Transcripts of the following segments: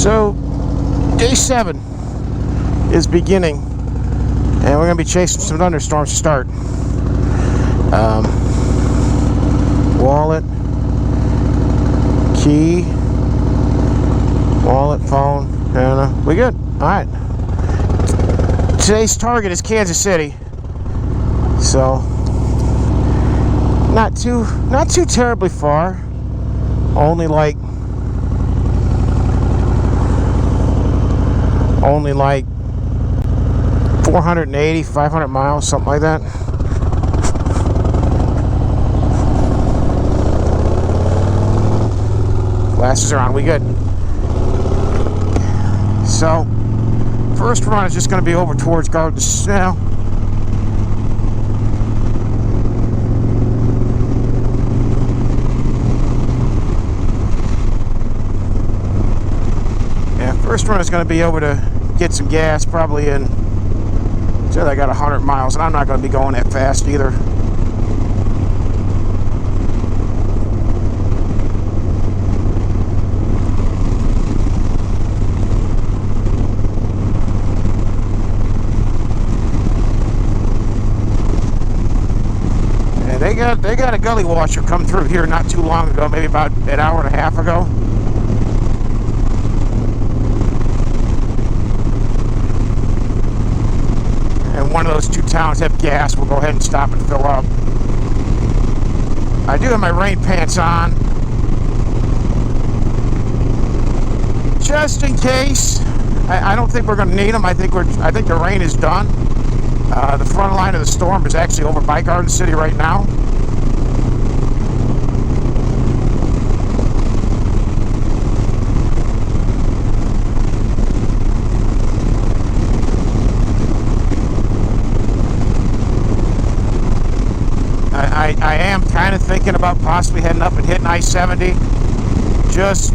So, day 7 is beginning, and we're going to be chasing some thunderstorms to start. Wallet, key, wallet, phone, and we good. All right. Today's target is Kansas City, so not too terribly far. Only like 480, 500 miles, something like that. Glasses are on, we good. So, first run is just going to be over towards Garden Snow. Yeah, first run is going to be over to get some gas, probably in, said I got 100 miles, and I'm not going to be going that fast either. They got a gully washer come through here not too long ago, maybe about an hour and a half ago. And one of those two towns have gas. We'll go ahead and stop and fill up. I do have my rain pants on, just in case. I don't think we're going to need them. I think the rain is done. The front line of the storm is actually over by Garden City right now. I am kind of thinking about possibly heading up and hitting I-70. Just,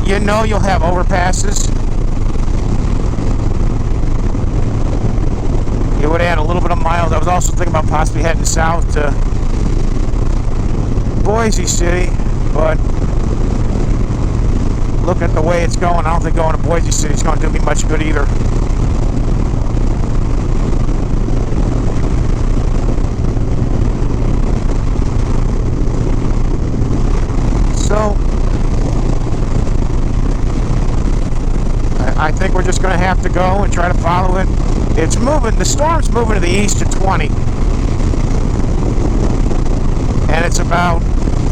you know, you'll have overpasses. It would add a little bit of miles. I was also thinking about possibly heading south to Boise City, but looking at the way it's going, I don't think going to Boise City is going to do me much good either. So, I think we're just going to have to go and try to follow it. It's moving, the storm's moving to the east at 20. And it's about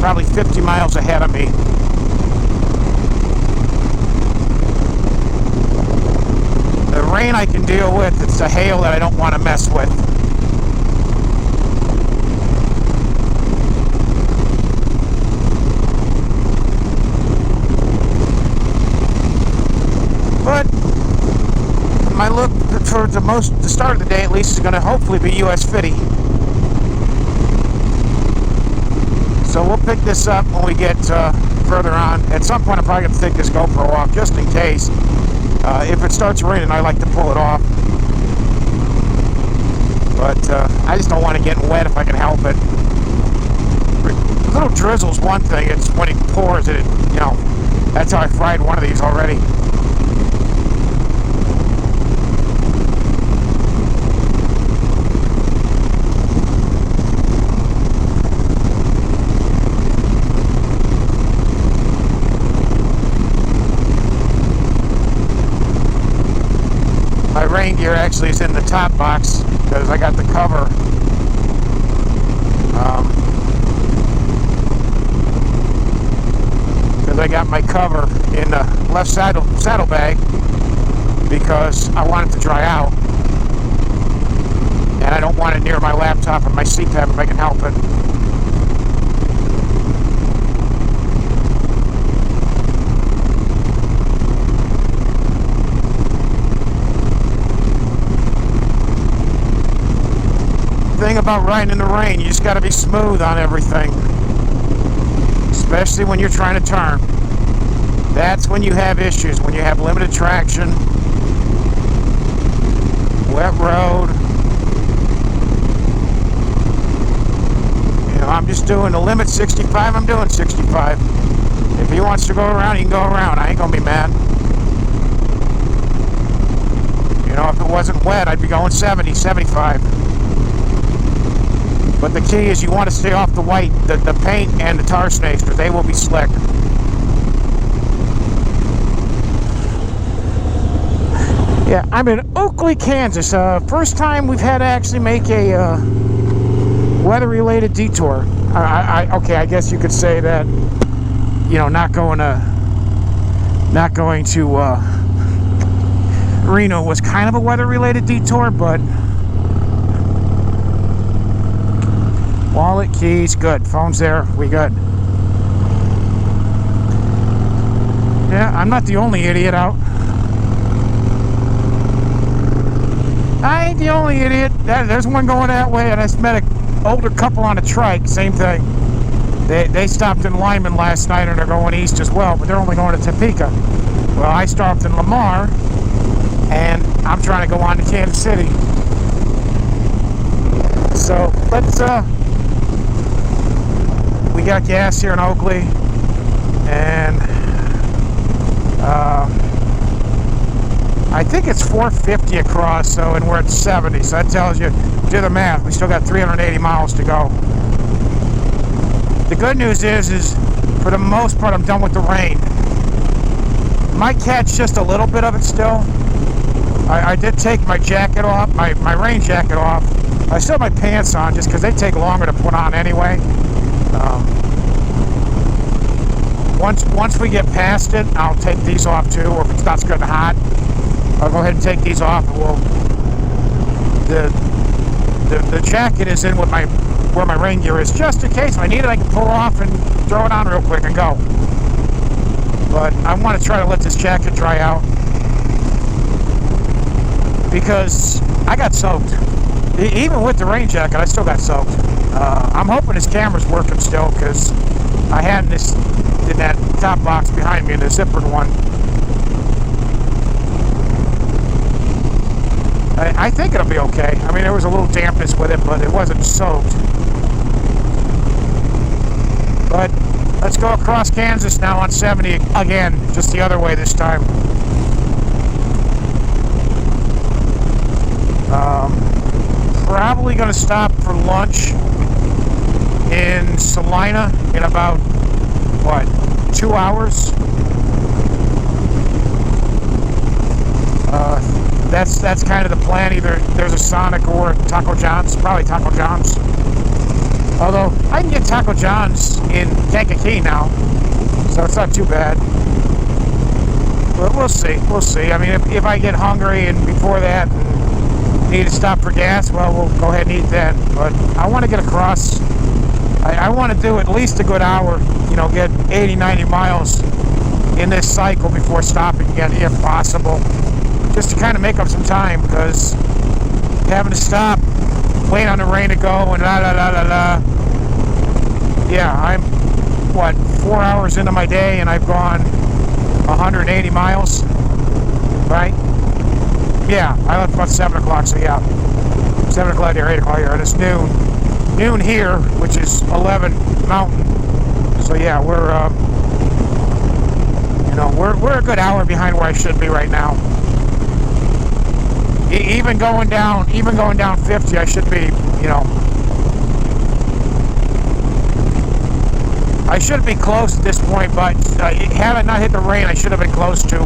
probably 50 miles ahead of me. The rain I can deal with, it's the hail that I don't want to mess with. But my look for the start of the day, at least, is going to hopefully be US 50. So we'll pick this up when we get further on. At some point, I'm probably going to take this GoPro off just in case. If it starts raining, I like to pull it off. But I just don't want to get wet if I can help it. A little drizzle's one thing. It's when it pours, you know, that's how I fried one of these already. My rain gear actually is in the top box because I got the cover. Because I got my cover in the left saddlebag because I want it to dry out. And I don't want it near my laptop and my CPAP if I can help it. Thing about riding in the rain, you just got to be smooth on everything, especially when you're trying to turn. That's when you have issues, when you have limited traction, wet road. You know, I'm just doing the limit 65, I'm doing 65. If If he wants to go around, he can go around. I ain't gonna be mad. You know, if it wasn't wet, I'd be going 70, 75. But the key is you want to stay off the white, the paint and the tar snakes, because they will be slick. Yeah, I'm in Oakley, Kansas. First time we've had to actually make a weather-related detour. Okay, I guess you could say that, you know, not going to Reno was kind of a weather-related detour, but wallet, keys, good. Phone's there, we good. Yeah, I'm not the only idiot out. I ain't the only idiot. There's one going that way, and I just met an older couple on a trike. Same thing. They stopped in Lyman last night, and they're going east as well, but they're only going to Topeka. Well, I stopped in Lamar, and I'm trying to go on to Kansas City. So let's we got gas here in Oakley, and I think it's 450 across, so, and we're at 70, so that tells you, do the math, we still got 380 miles to go. The good news is for the most part, I'm done with the rain. Might catch just a little bit of it still. I did take my jacket off, my rain jacket off. I still have my pants on, just because they take longer to put on anyway. Once we get past it, I'll take these off too, or if it's not getting hot, I'll go ahead and take these off, and we'll, the jacket is in with where my rain gear is, just in case if I need it, I can pull off and throw it on real quick and go. But I want to try to let this jacket dry out, because I got soaked. Even with the rain jacket, I still got soaked. I'm hoping this camera's working still, because I had this in that top box behind me, in the zippered one. I think it'll be okay. I mean, there was a little dampness with it, but it wasn't soaked. But let's go across Kansas now on 70 again, just the other way this time. Probably going to stop for lunch in Salina in about, what, 2 hours? That's kind of the plan. Either there's a Sonic or Taco John's. Probably Taco John's. Although I can get Taco John's in Kankakee now, so it's not too bad. But we'll see. We'll see. I mean, if I get hungry and before that and need to stop for gas, well, we'll go ahead and eat then. But I want to get across. I want to do at least a good hour. You know, get 80, 90 miles in this cycle before stopping again, if possible. Just to kind of make up some time, because having to stop, wait on the rain to go, and yeah, I'm, what, 4 hours into my day, and I've gone 180 miles, right? Yeah, I left about 7 o'clock, so yeah, 7 o'clock here, 8 o'clock here, and it's noon here, which is 11 Mountain. So yeah, we're, you know, we're a good hour behind where I should be right now. Even going down 50, I should be, you know, I should be close at this point, but had I not hit the rain, I should have been close to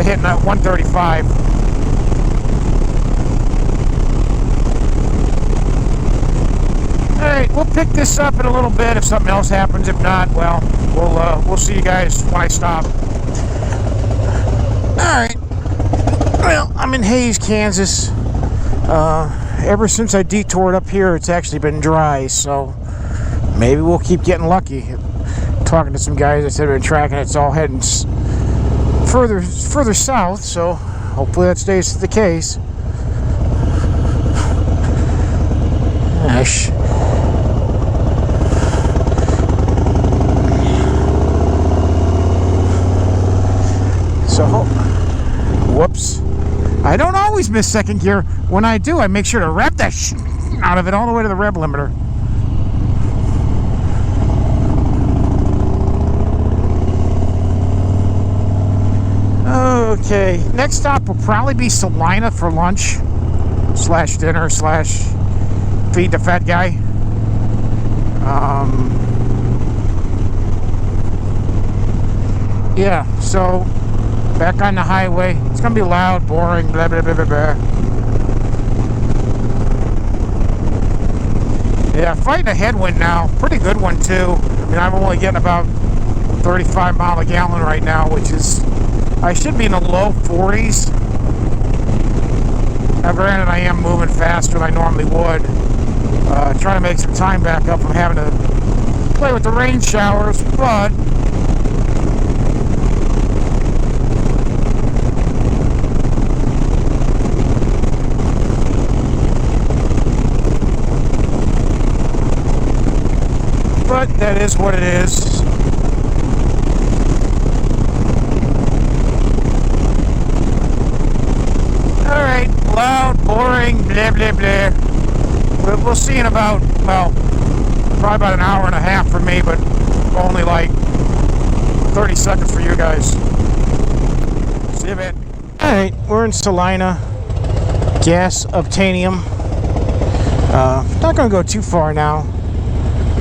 hitting that 135. All right, we'll pick this up in a little bit if something else happens. If not, well, we'll see you guys when I stop. All right. Well, I'm in Hays, Kansas. Ever since I detoured up here, it's actually been dry, so maybe we'll keep getting lucky. Talking to some guys that said they've been tracking, it's all heading further south, so hopefully that stays the case. Gosh. So, whoops. I don't always miss second gear. When I do, I make sure to rev that shit out of it all the way to the rev limiter. Okay, next stop will probably be Salina for lunch slash dinner slash feed the fat guy. Yeah, so back on the highway. It's gonna be loud, boring, blah blah blah blah blah. Yeah, fighting a headwind now. Pretty good one too. I mean, I'm only getting about 35 miles a gallon right now, which is, I should be in the low 40s. Now granted, I am moving faster than I normally would. Trying to make some time back up from having to play with the rain showers, but that is what it is. Alright, loud, boring, blah blah blah. We'll see in about, well, probably about an hour and a half for me, but only like 30 seconds for you guys. See you, man. Alright, we're in Salina. Gas Obtanium. Not going to go too far now.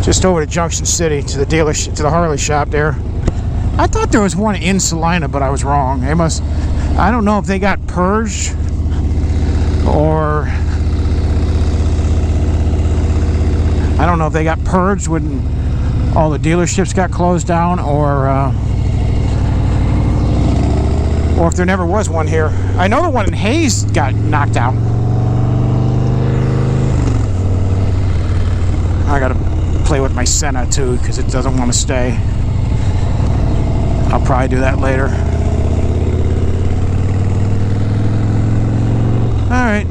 Just over to Junction City, to the dealership, to the Harley shop there. I thought there was one in Salina, but I was wrong. They must, I don't know if they got purged or I don't know if they got purged when all the dealerships got closed down, or if there never was one here. I know the one in Hayes got knocked out. I gotta play with my Senna too because it doesn't want to stay. I'll probably do that later. Alright,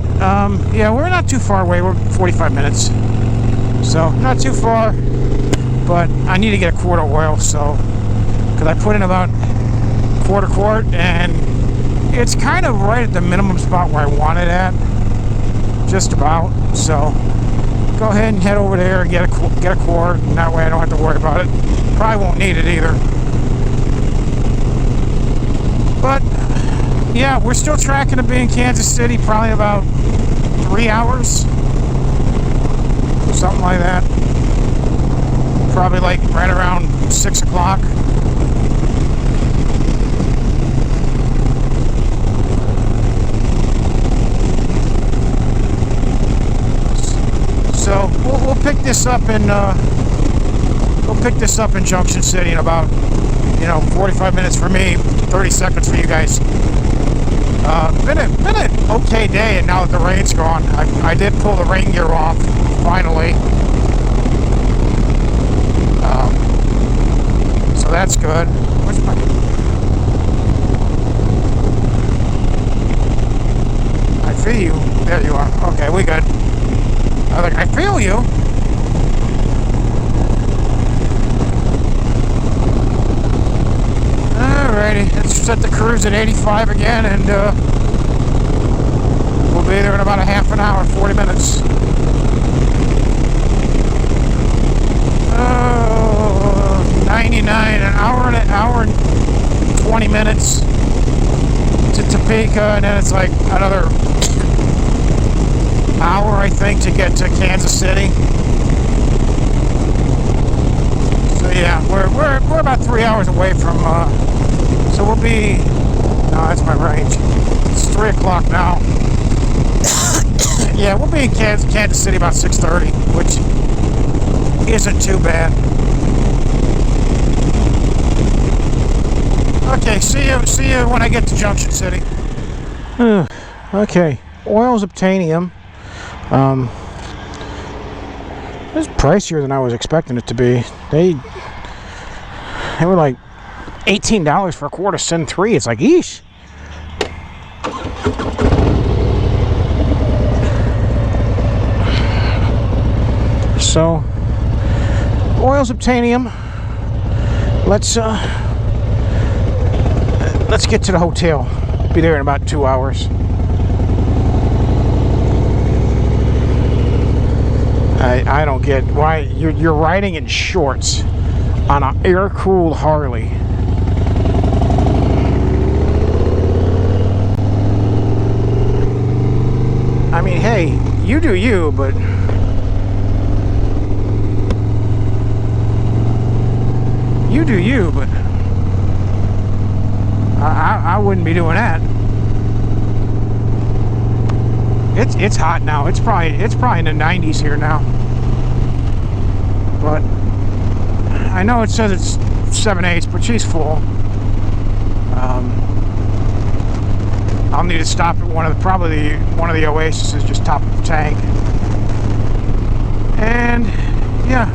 yeah, we're not too far away. We're 45 minutes. So, not too far. But I need to get a quart of oil, so, because I put in about quarter quart, and it's kind of right at the minimum spot where I want it at. Just about. So, go ahead and head over there and get a quart, and that way I don't have to worry about it. Probably won't need it either. But yeah, we're still tracking to be in Kansas City, probably about 3 hours, something like that. Probably like right around 6 o'clock. So we'll pick this up in Junction City in about 45 minutes for me, 30 seconds for you guys. Been an okay day, and now that the rain's gone, I did pull the rain gear off finally. So that's good. Where's my? I feel you. There you are. Okay, we good. I was like, I feel you. Alrighty, let's set the cruise at 85 again, and we'll be there in about a half an hour, 40 minutes. 99, an hour and 20 minutes to Topeka, and then it's like another hour, I think, to get to Kansas City. So yeah, we're about 3 hours away from. So we'll be. No, that's my range. It's 3 o'clock now. Yeah, we'll be in Kansas City about 6:30, which isn't too bad. Okay, see you when I get to Junction City. Okay, oil's Obtanium. It's pricier than I was expecting it to be. They were like $18 for a quart of Sin 3. It's like, eesh. So, oil's Obtanium. Let's get to the hotel. Be there in about 2 hours. I don't get why you're riding in shorts on an air-cooled Harley. I mean, hey, you do you, but you do you, but I wouldn't be doing that. It's hot now. It's probably in the 90s here now. But I know it says it's 7/8, but she's full. I'll need to stop at probably one of the oases, just top of the tank. And yeah.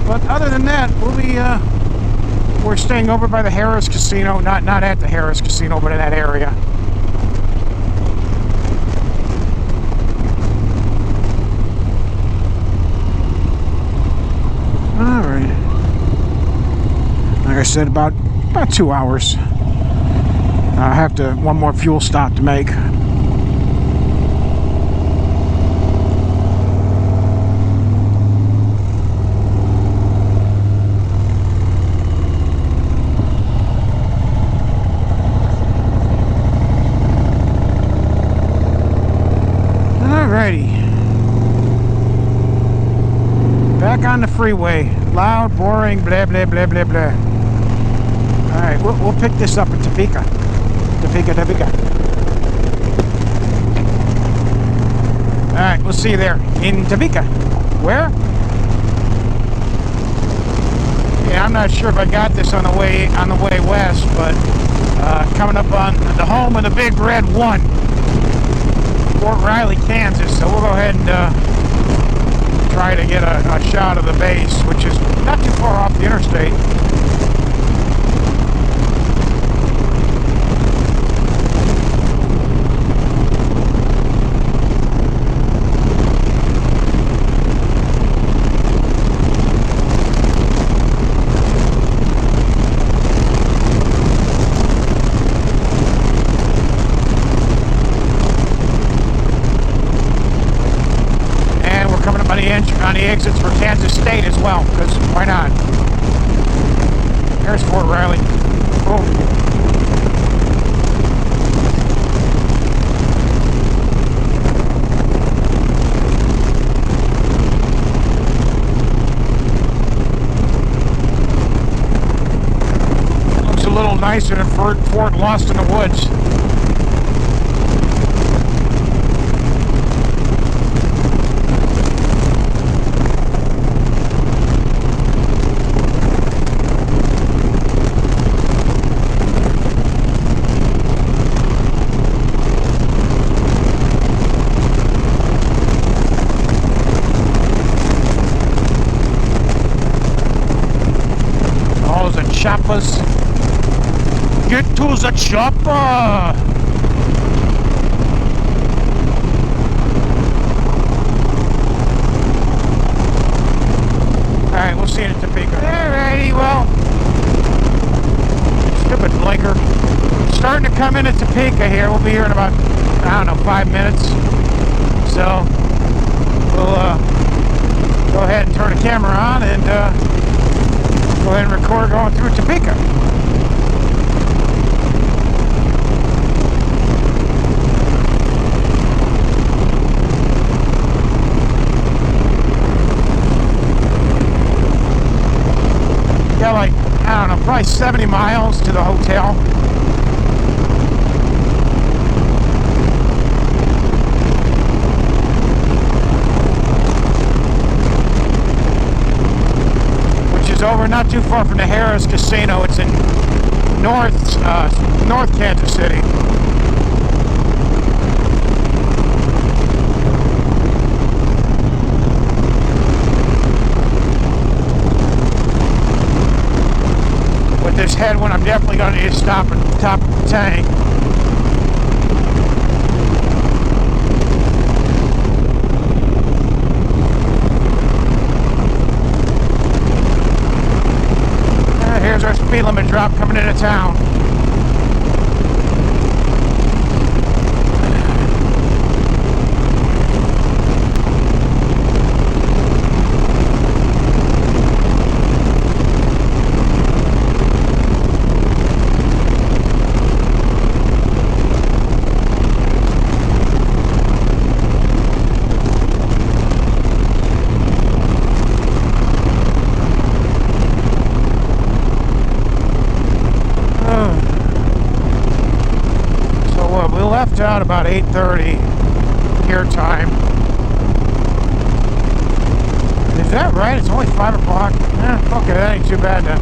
But other than that, we're staying over by the Harris Casino, not at the Harris Casino, but in that area. All right. Like I said, about 2 hours. I have one more fuel stop to make. Alrighty. Back on the freeway. Loud, boring, blah, blah, blah, blah, blah. Alright, we'll pick this up in Topeka. Topeka. Alright, we'll see you there in Topeka. Where? Yeah, I'm not sure if I got this on the way west, but coming up on the home of the Big Red 1. Fort Riley, Kansas. So we'll go ahead and try to get a shot of the base, which is not too far off the interstate. On the exits for Kansas State as well, because why not? There's Fort Riley. Boom. Looks a little nicer than Fort Lost in the Woods. Choppers. Get to the chopper! Alright, we'll see you in Topeka. Alrighty, well. Stupid blinker. Starting to come into Topeka here. We'll be here in about, I don't know, 5 minutes. So, we'll go ahead and turn the camera on and go ahead and record going through Topeka. Yeah, like, I don't know, probably 70 miles to the hotel. Over not too far from the Harris Casino. It's in North Kansas City. With this headwind, I'm definitely going to need to stop at the top of the tank. Here's our speed limit drop coming into town. about 8:30 here time. Is that right? It's only 5 o'clock? Okay, that ain't too bad then.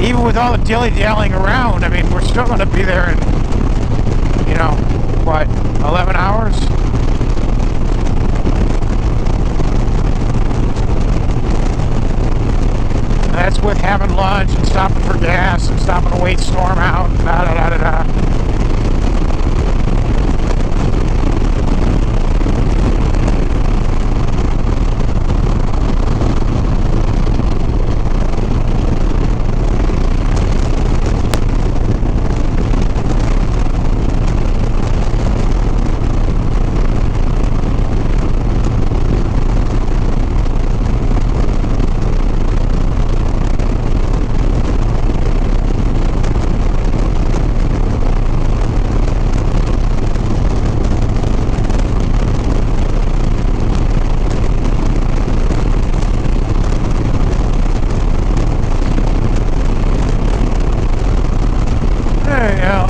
Even with all the dilly-dallying around, I mean, we're still going to be there in, you know, what, 11 hours? And that's with having lunch and stopping for gas and stopping to wait storm out, da-da-da-da-da.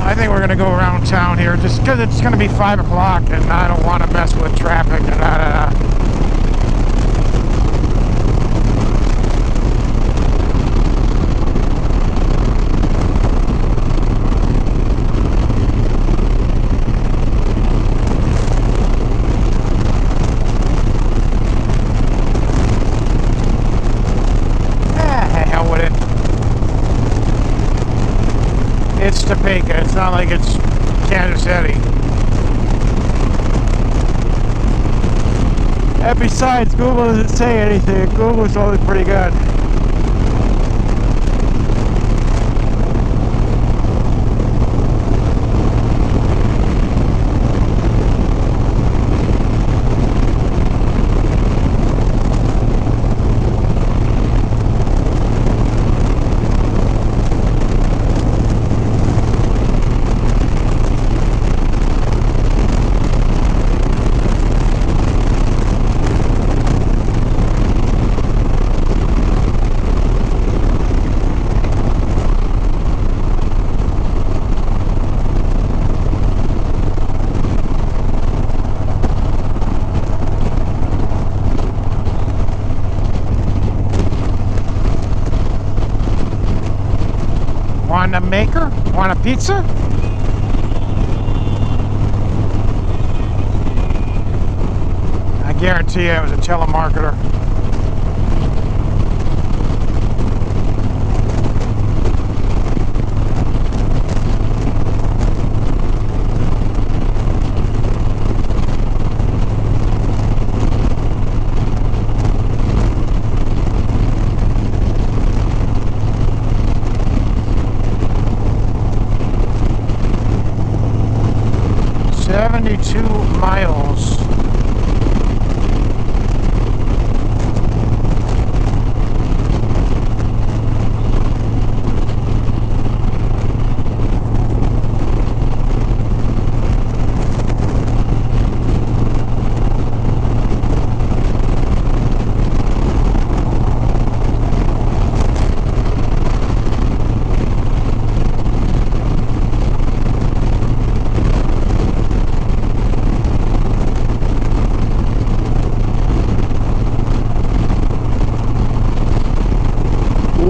I think we're going to go around town here just because it's going to be 5 o'clock and I don't want to mess with traffic and da-da-da. It's Topeka. It's not like it's Kansas City. And besides, Google doesn't say anything. Google's always pretty good. Want a maker? Want a pizza? I guarantee you it was a telemarketer. Miles.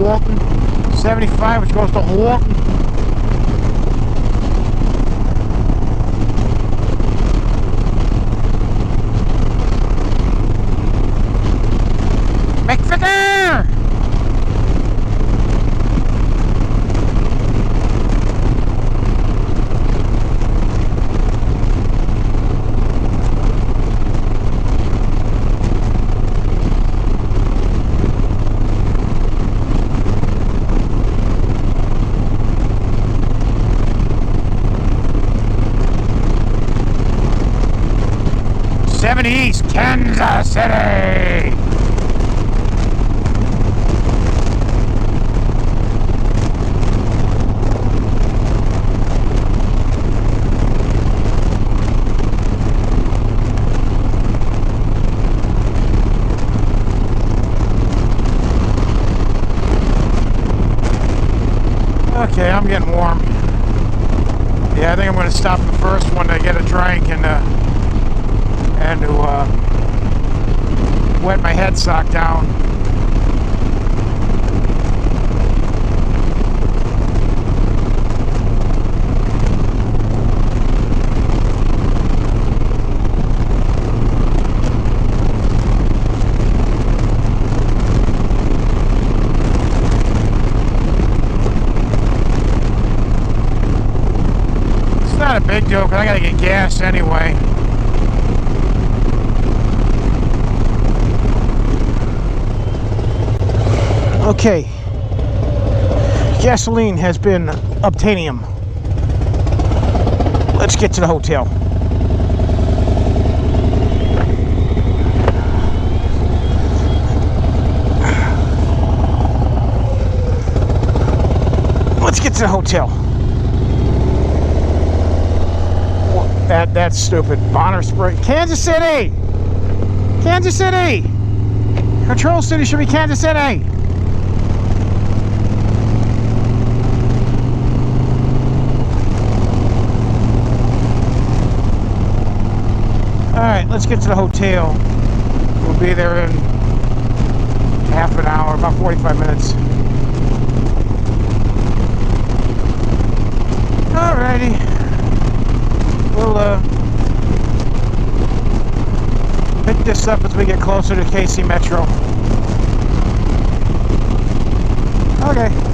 Walton, 75, which goes to Walton. McFicker! East Kansas City. Okay, I'm getting warm. Yeah, Yeah, I think I'm going to stop the first one to get a drink and to wet my head sock down. Not a big deal because I gotta get gas anyway. Okay, gasoline has been obtainium. Let's get to the hotel. Let's get to the hotel. That's stupid. Bonner Spring, Kansas City. Kansas City. Control city should be Kansas City. All right, let's get to the hotel. We'll be there in half an hour, about 45 minutes. All righty. We'll pick this up as we get closer to KC Metro. Okay.